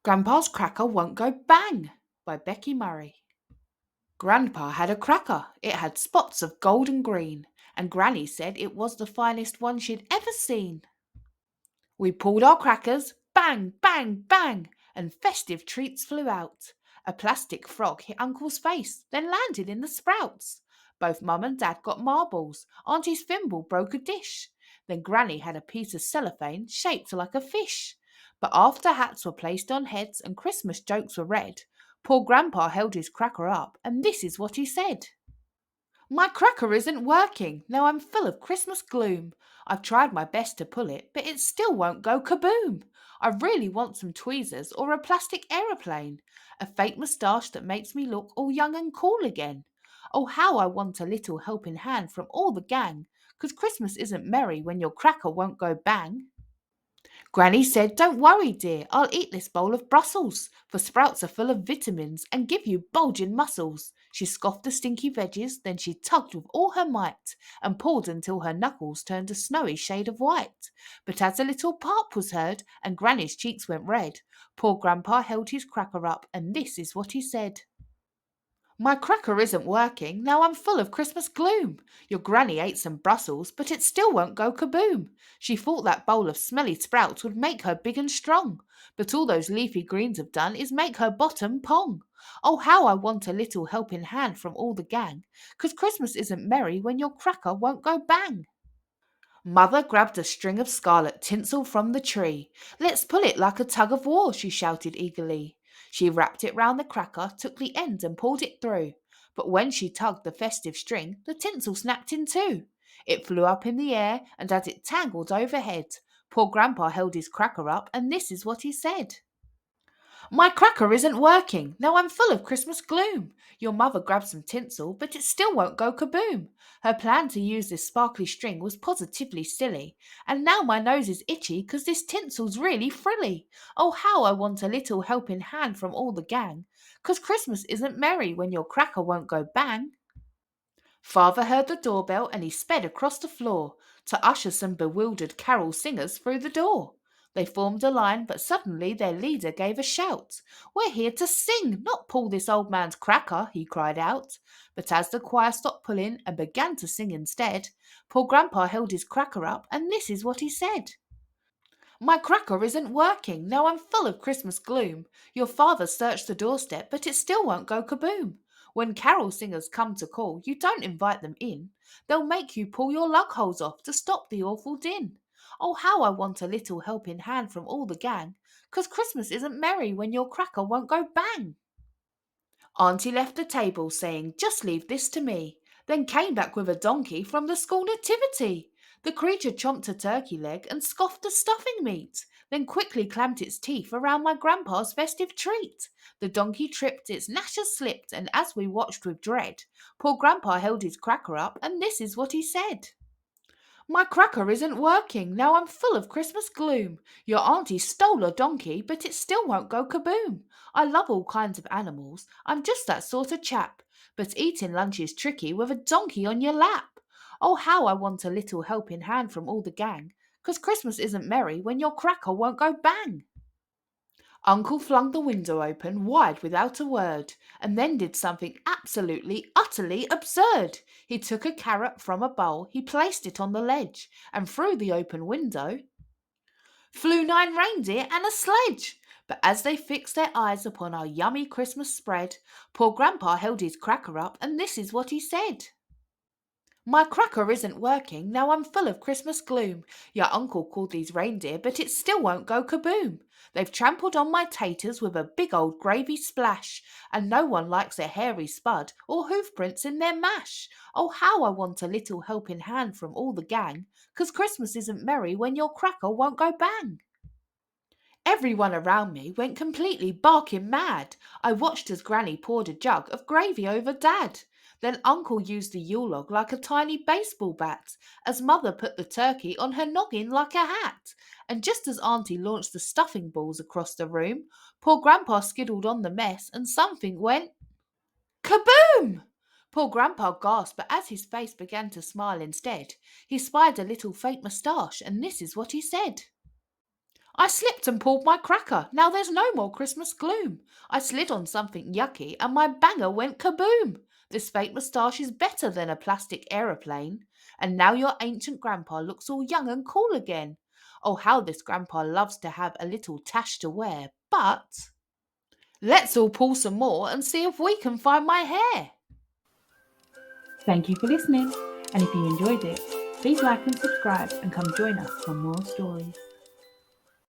Grandpa's Cracker Won't Go Bang by Becky Murray. Grandpa had a cracker. It had spots of gold and green, and Granny said it was the finest one she'd ever seen. We pulled our crackers, bang, bang, bang, and festive treats flew out. A plastic frog hit Uncle's face, then landed in the sprouts. Both Mum and Dad got marbles. Auntie's thimble broke a dish. Then Granny had a piece of cellophane shaped like a fish. But after hats were placed on heads and Christmas jokes were read, poor Grandpa held his cracker up, and this is what he said. My cracker isn't working. Now I'm full of Christmas gloom. I've tried my best to pull it, but it still won't go kaboom. I really want some tweezers or a plastic aeroplane, a fake moustache that makes me look all young and cool again. Oh, how I want a little helping hand from all the gang, 'cause Christmas isn't merry when your cracker won't go bang. Granny said, don't worry, dear, I'll eat this bowl of Brussels, for sprouts are full of vitamins and give you bulging muscles. She scoffed the stinky veggies, then she tugged with all her might and pulled until her knuckles turned a snowy shade of white. But as a little pop was heard and Granny's cheeks went red, poor Grandpa held his cracker up and this is what he said. My cracker isn't working, now I'm full of Christmas gloom. Your granny ate some Brussels, but it still won't go kaboom. She thought that bowl of smelly sprouts would make her big and strong, but all those leafy greens have done is make her bottom pong. Oh, how I want a little helping hand from all the gang, 'cause Christmas isn't merry when your cracker won't go bang. Mother grabbed a string of scarlet tinsel from the tree. Let's pull it like a tug of war, she shouted eagerly. She wrapped it round the cracker, took the end and pulled it through. But when she tugged the festive string, the tinsel snapped in two. It flew up in the air, and as it tangled overhead, poor Grandpa held his cracker up, and this is what he said. My cracker isn't working. Now I'm full of Christmas gloom. Your mother grabbed some tinsel, but it still won't go kaboom. Her plan to use this sparkly string was positively silly. And now my nose is itchy 'cause this tinsel's really frilly. Oh, how I want a little helping hand from all the gang, 'cause Christmas isn't merry when your cracker won't go bang. Father heard the doorbell and he sped across the floor to usher some bewildered carol singers through the door. They formed a line, but suddenly their leader gave a shout. We're here to sing, not pull this old man's cracker, he cried out. But as the choir stopped pulling and began to sing instead, poor Grandpa held his cracker up, and this is what he said. My cracker isn't working, now I'm full of Christmas gloom. Your father searched the doorstep, but it still won't go kaboom. When carol singers come to call, you don't invite them in. They'll make you pull your lug holes off to stop the awful din. Oh, how I want a little helping hand from all the gang, 'cause Christmas isn't merry when your cracker won't go bang. Auntie left the table saying, just leave this to me, then came back with a donkey from the school nativity. The creature chomped a turkey leg and scoffed the stuffing meat, then quickly clamped its teeth around my grandpa's festive treat. The donkey tripped, its gnashers slipped, and as we watched with dread, poor Grandpa held his cracker up, and this is what he said. My cracker isn't working, now I'm full of Christmas gloom. Your auntie stole a donkey, but it still won't go kaboom. I love all kinds of animals, I'm just that sort of chap, but eating lunch is tricky with a donkey on your lap. Oh, how I want a little helping hand from all the gang, 'cause Christmas isn't merry when your cracker won't go bang. Uncle flung the window open wide without a word, and then did something absolutely, utterly absurd. He took a carrot from a bowl, he placed it on the ledge, and through the open window flew 9 reindeer and a sledge. But as they fixed their eyes upon our yummy Christmas spread, poor Grandpa held his cracker up, and this is what he said. My cracker isn't working, now I'm full of Christmas gloom. Your uncle called these reindeer, but it still won't go kaboom. They've trampled on my taters with a big old gravy splash, and no one likes a hairy spud or hoof prints in their mash. Oh, how I want a little helping hand from all the gang, 'cause Christmas isn't merry when your cracker won't go bang. Everyone around me went completely barking mad. I watched as Granny poured a jug of gravy over Dad. Then Uncle used the Yule log like a tiny baseball bat, as Mother put the turkey on her noggin like a hat. And just as Auntie launched the stuffing balls across the room, poor Grandpa skiddled on the mess and something went kaboom! Poor Grandpa gasped, but as his face began to smile instead, he spied a little fake moustache, and this is what he said. I slipped and pulled my cracker. Now there's no more Christmas gloom. I slid on something yucky and my banger went kaboom. This fake moustache is better than a plastic aeroplane. And now your ancient grandpa looks all young and cool again. Oh, how this grandpa loves to have a little tash to wear. But let's all pull some more and see if we can find my hair. Thank you for listening. And if you enjoyed it, please like and subscribe and come join us for more stories.